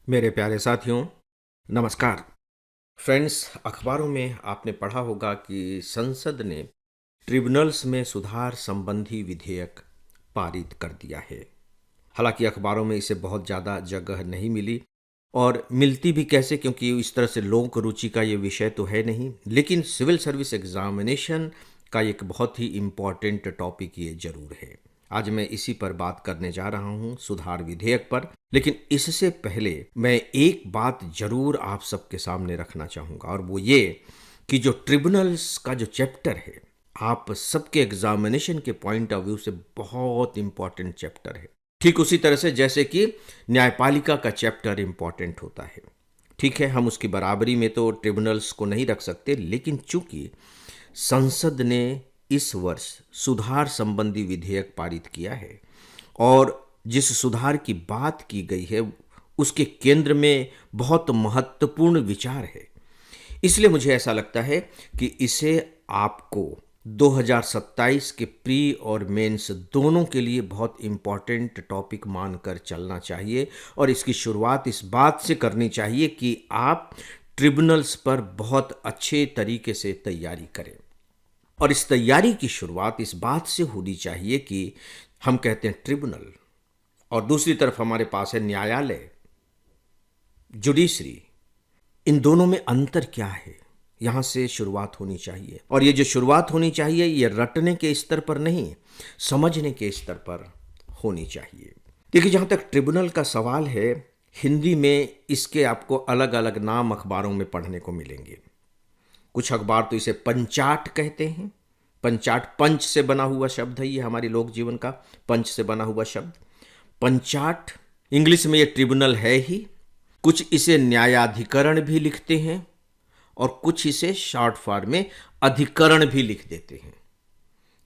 मेरे प्यारे साथियों, नमस्कार। फ्रेंड्स, अखबारों में आपने पढ़ा होगा कि संसद ने ट्रिब्यूनल्स में सुधार संबंधी विधेयक पारित कर दिया है। हालांकि अखबारों में इसे बहुत ज़्यादा जगह नहीं मिली और मिलती भी कैसे, क्योंकि इस तरह से लोक रुचि का ये विषय तो है नहीं। लेकिन सिविल सर्विस एग्जामिनेशन का एक बहुत ही इम्पॉर्टेंट टॉपिक ये जरूर है। आज मैं इसी पर बात करने जा रहा हूँ, सुधार विधेयक पर। लेकिन इससे पहले मैं एक बात जरूर आप सबके सामने रखना चाहूँगा, और वो ये कि जो ट्रिब्यूनल्स का जो चैप्टर है, आप सबके एग्जामिनेशन के पॉइंट ऑफ व्यू से बहुत इंपॉर्टेंट चैप्टर है। ठीक उसी तरह से जैसे कि न्यायपालिका का चैप्टर इंपॉर्टेंट होता है। ठीक है, हम उसकी बराबरी में तो ट्रिब्यूनल्स को नहीं रख सकते, लेकिन चूंकि संसद ने इस वर्ष सुधार संबंधी विधेयक पारित किया है और जिस सुधार की बात की गई है उसके केंद्र में बहुत महत्वपूर्ण विचार है, इसलिए मुझे ऐसा लगता है कि इसे आपको 2027 के प्री और मेंस दोनों के लिए बहुत इम्पॉर्टेंट टॉपिक मानकर चलना चाहिए। और इसकी शुरुआत इस बात से करनी चाहिए कि आप ट्रिब्यूनल्स पर बहुत अच्छे तरीके से तैयारी करें। और इस तैयारी की शुरुआत इस बात से होनी चाहिए कि हम कहते हैं ट्रिब्यूनल, और दूसरी तरफ हमारे पास है न्यायालय, जुडिशरी। इन दोनों में अंतर क्या है, यहां से शुरुआत होनी चाहिए। और ये जो शुरुआत होनी चाहिए, ये रटने के स्तर पर नहीं, समझने के स्तर पर होनी चाहिए। देखिए, जहां तक ट्रिब्यूनल का सवाल है, हिंदी में इसके आपको अलग अलग नाम अखबारों में पढ़ने को मिलेंगे। कुछ अखबार तो इसे पंचाट कहते हैं। पंचाट पंच से बना हुआ शब्द है, ये हमारे लोक जीवन का पंच से बना हुआ शब्द पंचाट। इंग्लिश में ये ट्रिब्यूनल है ही। कुछ इसे न्यायाधिकरण भी लिखते हैं और कुछ इसे शॉर्ट फॉर्म में अधिकरण भी लिख देते हैं।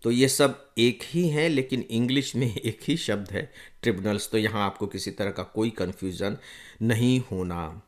तो ये सब एक ही है, लेकिन इंग्लिश में एक ही शब्द है, ट्रिब्यूनल्स। तो यहाँ आपको किसी तरह का कोई कंफ्यूजन नहीं होना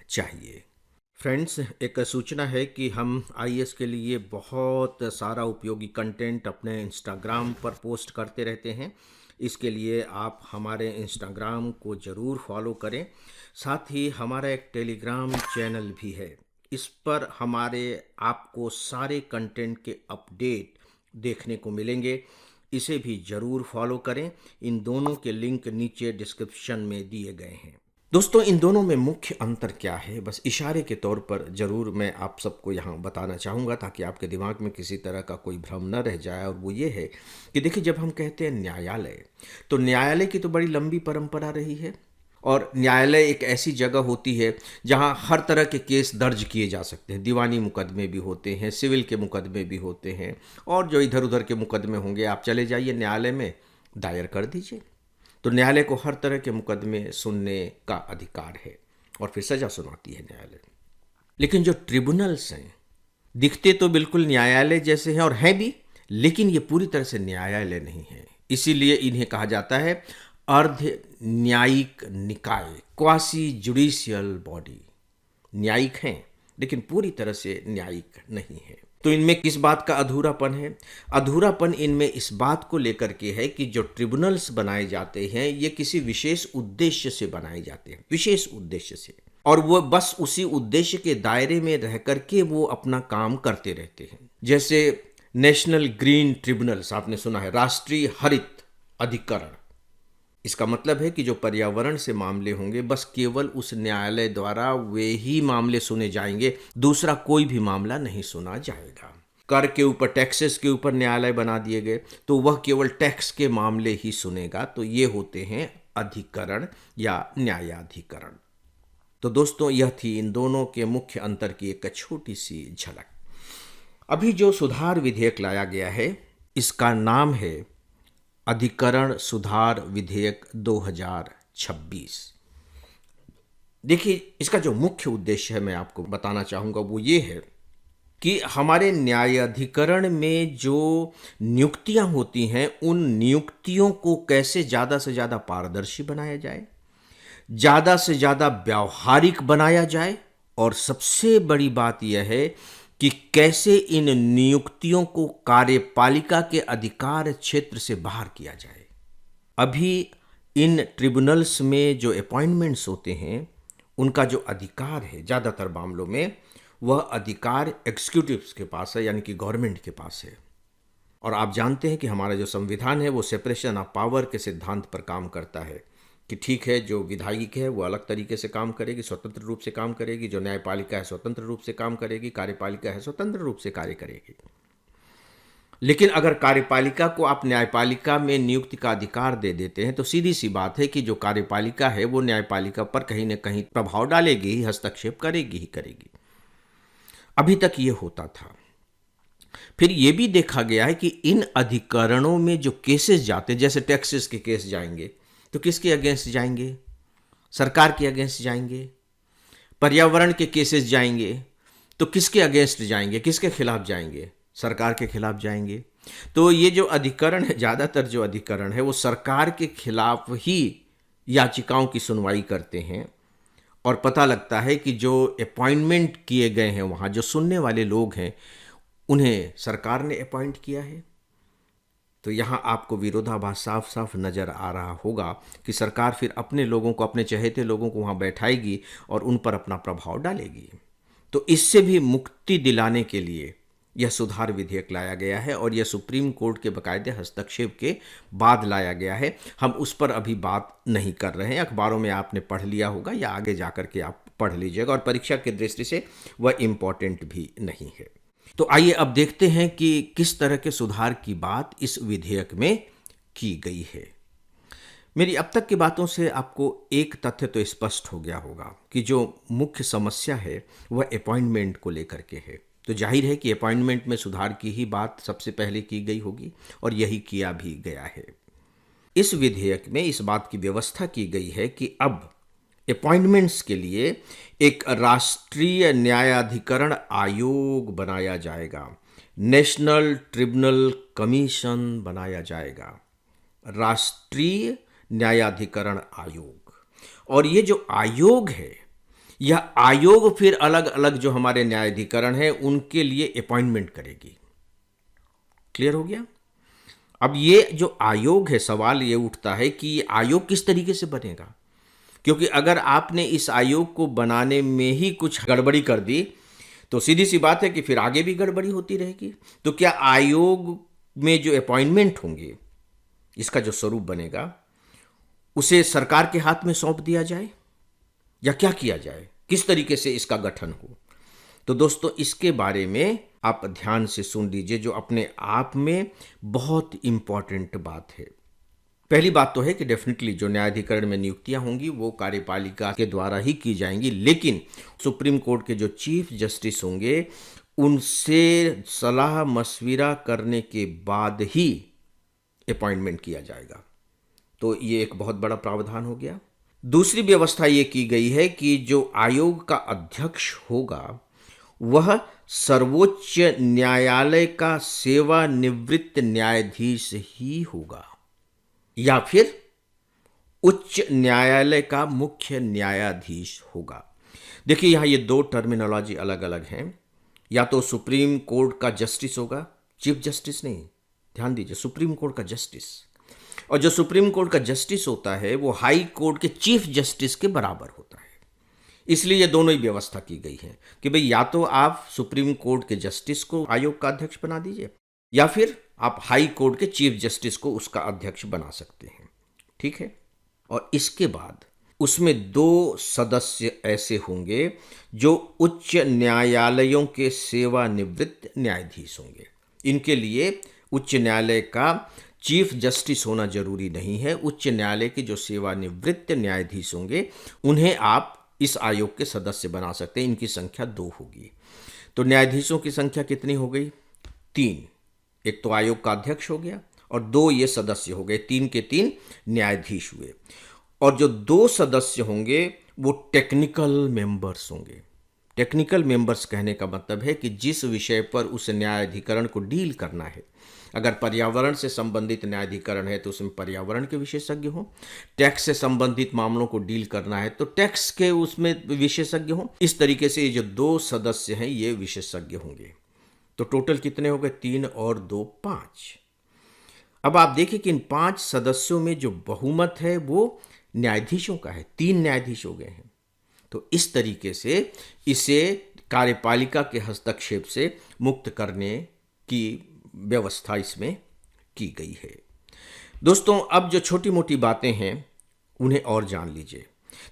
चाहिए। फ्रेंड्स, एक सूचना है कि हम आईएएस के लिए बहुत सारा उपयोगी कंटेंट अपने इंस्टाग्राम पर पोस्ट करते रहते हैं। इसके लिए आप हमारे इंस्टाग्राम को ज़रूर फॉलो करें। साथ ही हमारा एक टेलीग्राम चैनल भी है, इस पर हमारे आपको सारे कंटेंट के अपडेट देखने को मिलेंगे। इसे भी ज़रूर फॉलो करें। इन दोनों के लिंक नीचे डिस्क्रिप्शन में दिए गए हैं। दोस्तों, इन दोनों में मुख्य अंतर क्या है, बस इशारे के तौर पर ज़रूर मैं आप सबको यहाँ बताना चाहूँगा, ताकि आपके दिमाग में किसी तरह का कोई भ्रम न रह जाए। और वो ये है कि देखिए, जब हम कहते हैं न्यायालय, तो न्यायालय की तो बड़ी लंबी परंपरा रही है। और न्यायालय एक ऐसी जगह होती है जहाँ हर तरह के केस दर्ज किए जा सकते हैं। दीवानी मुकदमे भी होते हैं, सिविल के मुकदमे भी होते हैं, और जो इधर उधर के मुकदमे होंगे, आप चले जाइए न्यायालय में, दायर कर दीजिए। तो न्यायालय को हर तरह के मुकदमे सुनने का अधिकार है और फिर सजा सुनाती है न्यायालय। लेकिन जो ट्रिब्यूनल्स हैं, दिखते तो बिल्कुल न्यायालय जैसे हैं और हैं भी, लेकिन ये पूरी तरह से न्यायालय नहीं है। इसीलिए इन्हें कहा जाता है अर्ध न्यायिक निकाय, क्वासी जुडिशियल बॉडी। न्यायिक हैं लेकिन पूरी तरह से न्यायिक नहीं है। तो इनमें किस बात का अधूरापन है? अधूरापन इनमें इस बात को लेकर के है कि जो ट्रिब्यूनल्स बनाए जाते हैं, ये किसी विशेष उद्देश्य से बनाए जाते हैं, विशेष उद्देश्य से, और वो बस उसी उद्देश्य के दायरे में रह करके वो अपना काम करते रहते हैं। जैसे नेशनल ग्रीन ट्रिब्यूनल्स आपने सुना है, राष्ट्रीय हरित अधिकरण। इसका मतलब है कि जो पर्यावरण से मामले होंगे, बस केवल उस न्यायालय द्वारा वे ही मामले सुने जाएंगे, दूसरा कोई भी मामला नहीं सुना जाएगा। कर के ऊपर, टैक्सेस के ऊपर न्यायालय बना दिए गए, तो वह केवल टैक्स के मामले ही सुनेगा। तो ये होते हैं अधिकरण या न्यायाधिकरण। तो दोस्तों, यह थी इन दोनों के मुख्य अंतर की एक छोटी सी झलक। अभी जो सुधार विधेयक लाया गया है, इसका नाम है अधिकरण सुधार विधेयक 2026। देखिए, इसका जो मुख्य उद्देश्य है, मैं आपको बताना चाहूँगा, वो ये है कि हमारे न्यायाधिकरण में जो नियुक्तियां होती हैं, उन नियुक्तियों को कैसे ज़्यादा से ज़्यादा पारदर्शी बनाया जाए, ज़्यादा से ज़्यादा व्यावहारिक बनाया जाए, और सबसे बड़ी बात यह है कि कैसे इन नियुक्तियों को कार्यपालिका के अधिकार क्षेत्र से बाहर किया जाए। अभी इन ट्रिब्यूनल्स में जो अपॉइंटमेंट्स होते हैं, उनका जो अधिकार है ज़्यादातर मामलों में, वह अधिकार एग्जीक्यूटिव्स के पास है, यानी कि गवर्नमेंट के पास है। और आप जानते हैं कि हमारा जो संविधान है वो सेपरेशन ऑफ पावर के सिद्धांत पर काम करता है कि ठीक है, जो विधायिका है वो अलग तरीके से काम करेगी, स्वतंत्र रूप से काम करेगी, जो न्यायपालिका है स्वतंत्र रूप से काम करेगी, कार्यपालिका है स्वतंत्र रूप से कार्य करेगी। लेकिन अगर कार्यपालिका को आप न्यायपालिका में नियुक्ति का अधिकार दे देते हैं तो सीधी सी बात है कि जो कार्यपालिका है वो न्यायपालिका पर कहीं ना कहीं प्रभाव डालेगी ही, हस्तक्षेप करेगी ही करेगी। अभी तक ये होता था। फिर ये भी देखा गया है कि इन अधिकरणों में जो केसेस जाते हैं, जैसे टैक्सेस के केस जाएंगे तो किसके अगेंस्ट जाएंगे? सरकार के अगेंस्ट जाएंगे। पर्यावरण के केसेस जाएंगे तो किसके अगेंस्ट जाएंगे, किसके खिलाफ जाएंगे? सरकार के खिलाफ जाएंगे। तो ये जो अधिकरण है, ज़्यादातर जो अधिकरण है वो सरकार के खिलाफ ही याचिकाओं की सुनवाई करते हैं। और पता लगता है कि जो अपॉइंटमेंट किए गए हैं वहाँ, जो सुनने वाले लोग हैं, उन्हें सरकार ने अपॉइंट किया है। तो यहाँ आपको विरोधाभास साफ साफ नज़र आ रहा होगा कि सरकार फिर अपने लोगों को, अपने चहेते लोगों को वहाँ बैठाएगी और उन पर अपना प्रभाव डालेगी। तो इससे भी मुक्ति दिलाने के लिए यह सुधार विधेयक लाया गया है और यह सुप्रीम कोर्ट के बाकायदे हस्तक्षेप के बाद लाया गया है। हम उस पर अभी बात नहीं कर रहे हैं। अखबारों में आपने पढ़ लिया होगा या आगे जाकर के आप पढ़ लीजिएगा, और परीक्षा की दृष्टि से वह इम्पॉर्टेंट भी नहीं है। तो आइए अब देखते हैं कि किस तरह के सुधार की बात इस विधेयक में की गई है। मेरी अब तक की बातों से आपको एक तथ्य तो स्पष्ट हो गया होगा कि जो मुख्य समस्या है वह अपॉइंटमेंट को लेकर के है। तो जाहिर है कि अपॉइंटमेंट में सुधार की ही बात सबसे पहले की गई होगी और यही किया भी गया है। इस विधेयक में इस बात की व्यवस्था की गई है कि अब अपॉइंटमेंट्स के लिए एक राष्ट्रीय न्यायाधिकरण आयोग बनाया जाएगा, नेशनल ट्रिब्यूनल कमीशन बनाया जाएगा, राष्ट्रीय न्यायाधिकरण आयोग। और ये जो आयोग है, यह आयोग फिर अलग अलग जो हमारे न्यायाधिकरण है उनके लिए अपॉइंटमेंट करेगी। क्लियर हो गया? अब ये जो आयोग है, सवाल ये उठता है कि ये आयोग किस तरीके से बनेगा, क्योंकि अगर आपने इस आयोग को बनाने में ही कुछ गड़बड़ी कर दी तो सीधी सी बात है कि फिर आगे भी गड़बड़ी होती रहेगी। तो क्या आयोग में जो अपॉइंटमेंट होंगे, इसका जो स्वरूप बनेगा, उसे सरकार के हाथ में सौंप दिया जाए या क्या किया जाए, किस तरीके से इसका गठन हो? तो दोस्तों, इसके बारे में आप ध्यान से सुन लीजिए, जो अपने आप में बहुत इंपॉर्टेंट बात है। पहली बात तो है कि डेफिनेटली जो न्यायाधिकरण में नियुक्तियां होंगी वो कार्यपालिका के द्वारा ही की जाएंगी, लेकिन सुप्रीम कोर्ट के जो चीफ जस्टिस होंगे उनसे सलाह मशविरा करने के बाद ही अपॉइंटमेंट किया जाएगा। तो ये एक बहुत बड़ा प्रावधान हो गया। दूसरी व्यवस्था ये की गई है कि जो आयोग का अध्यक्ष होगा वह सर्वोच्च न्यायालय का सेवानिवृत्त न्यायाधीश ही होगा या फिर उच्च न्यायालय का मुख्य न्यायाधीश होगा। देखिए, यहाँ ये दो टर्मिनोलॉजी अलग अलग हैं। या तो सुप्रीम कोर्ट का जस्टिस होगा, चीफ जस्टिस नहीं, ध्यान दीजिए, सुप्रीम कोर्ट का जस्टिस। और जो सुप्रीम कोर्ट का जस्टिस होता है वो हाई कोर्ट के चीफ जस्टिस के बराबर होता है। इसलिए ये दोनों ही व्यवस्था की गई है कि भाई या तो आप सुप्रीम कोर्ट के जस्टिस को आयोग का अध्यक्ष बना दीजिए या फिर आप हाई कोर्ट के चीफ जस्टिस को उसका अध्यक्ष बना सकते हैं। ठीक है? और इसके बाद उसमें 2 सदस्य ऐसे होंगे जो उच्च न्यायालयों के सेवानिवृत्त न्यायाधीश होंगे। इनके लिए उच्च न्यायालय का चीफ जस्टिस होना जरूरी नहीं है। उच्च न्यायालय के जो सेवानिवृत्त न्यायाधीश होंगे उन्हें आप इस आयोग के सदस्य बना सकते हैं। इनकी संख्या 2 होगी। तो न्यायाधीशों की संख्या कितनी हो गई? 3। एक तो आयोग का अध्यक्ष हो गया और 2 ये सदस्य हो गए। 3 के 3 न्यायाधीश हुए। और जो 2 सदस्य होंगे वो टेक्निकल मेंबर्स होंगे। टेक्निकल मेंबर्स कहने का मतलब है कि जिस विषय पर उस न्यायाधिकरण को डील करना है, अगर पर्यावरण से संबंधित न्यायाधिकरण है तो उसमें पर्यावरण के विशेषज्ञ हों, टैक्स से संबंधित मामलों को डील करना है तो टैक्स के उसमें विशेषज्ञ हों। इस तरीके से ये जो 2 सदस्य हैं ये विशेषज्ञ होंगे। तो टोटल कितने हो गए? 3 और 2 5। अब आप देखिए कि इन 5 सदस्यों में जो बहुमत है वो न्यायाधीशों का है। 3 न्यायाधीश हो गए हैं। तो इस तरीके से इसे कार्यपालिका के हस्तक्षेप से मुक्त करने की व्यवस्था इसमें की गई है। दोस्तों, अब जो छोटी मोटी बातें हैं उन्हें और जान लीजिए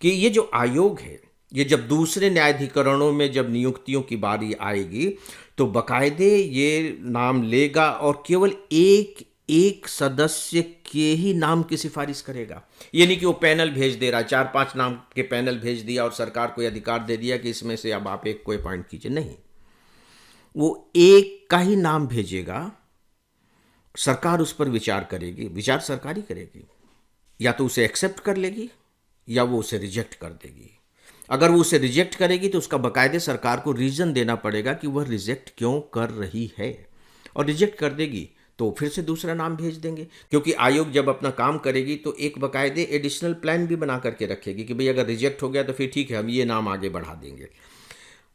कि ये जो आयोग है, ये जब दूसरे न्यायाधिकरणों में जब नियुक्तियों की बारी आएगी तो बकायदे ये नाम लेगा और केवल एक एक सदस्य के ही नाम की सिफारिश करेगा। ये नहीं कि वो पैनल भेज दे रहा है, 4-5 नाम के पैनल भेज दिया और सरकार को अधिकार दे दिया कि इसमें से अब आप एक को अपॉइंट कीजिए। नहीं, वो एक का ही नाम भेजेगा, सरकार उस पर विचार करेगी, विचार सरकार ही करेगी, या तो उसे एक्सेप्ट कर लेगी या वो उसे रिजेक्ट कर देगी। अगर वो उसे रिजेक्ट करेगी तो उसका बाकायदे सरकार को रीज़न देना पड़ेगा कि वह रिजेक्ट क्यों कर रही है, और रिजेक्ट कर देगी तो फिर से दूसरा नाम भेज देंगे, क्योंकि आयोग जब अपना काम करेगी तो एक बाकायदे एडिशनल प्लान भी बना करके रखेगी कि भाई अगर रिजेक्ट हो गया तो फिर ठीक है, हम ये नाम आगे बढ़ा देंगे।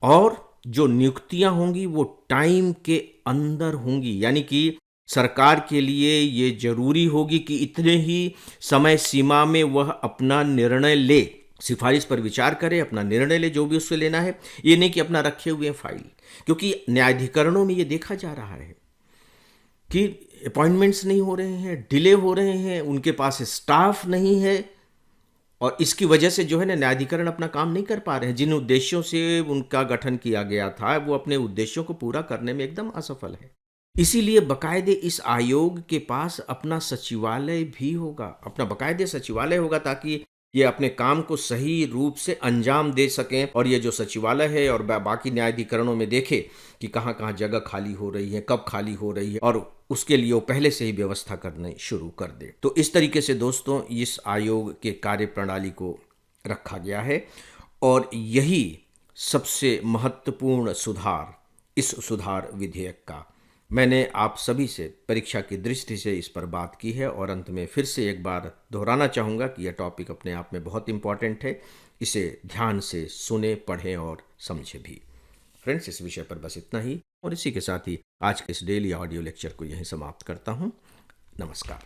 और जो नियुक्तियां होंगी वो टाइम के अंदर होंगी, यानी कि सरकार के लिए ये जरूरी होगी कि इतने ही समय सीमा में वह अपना निर्णय ले, सिफारिश पर विचार करे, अपना निर्णय ले जो भी उससे लेना है। ये नहीं कि अपना रखे हुए फाइल, क्योंकि न्यायाधिकरणों में ये देखा जा रहा है कि अपॉइंटमेंट्स नहीं हो रहे हैं, डिले हो रहे हैं, उनके पास स्टाफ नहीं है, और इसकी वजह से जो है ना न्यायाधिकरण अपना काम नहीं कर पा रहे हैं। जिन उद्देश्यों से उनका गठन किया गया था वो अपने उद्देश्यों को पूरा करने में एकदम असफल है। इसीलिए बकायदे इस आयोग के पास अपना सचिवालय भी होगा, अपना बकायदे सचिवालय होगा, ताकि ये अपने काम को सही रूप से अंजाम दे सकें। और ये जो सचिवालय है और बाकी न्यायाधिकरणों में देखे कि कहाँ कहाँ जगह खाली हो रही है, कब खाली हो रही है, और उसके लिए वो पहले से ही व्यवस्था करने शुरू कर दे। तो इस तरीके से दोस्तों इस आयोग के कार्य प्रणाली को रखा गया है, और यही सबसे महत्वपूर्ण सुधार इस सुधार विधेयक का मैंने आप सभी से परीक्षा की दृष्टि से इस पर बात की है। और अंत में फिर से एक बार दोहराना चाहूँगा कि यह टॉपिक अपने आप में बहुत इम्पॉर्टेंट है, इसे ध्यान से सुने, पढ़ें और समझें भी। फ्रेंड्स, इस विषय पर बस इतना ही, और इसी के साथ ही आज के इस डेली ऑडियो लेक्चर को यहीं समाप्त करता हूँ। नमस्कार।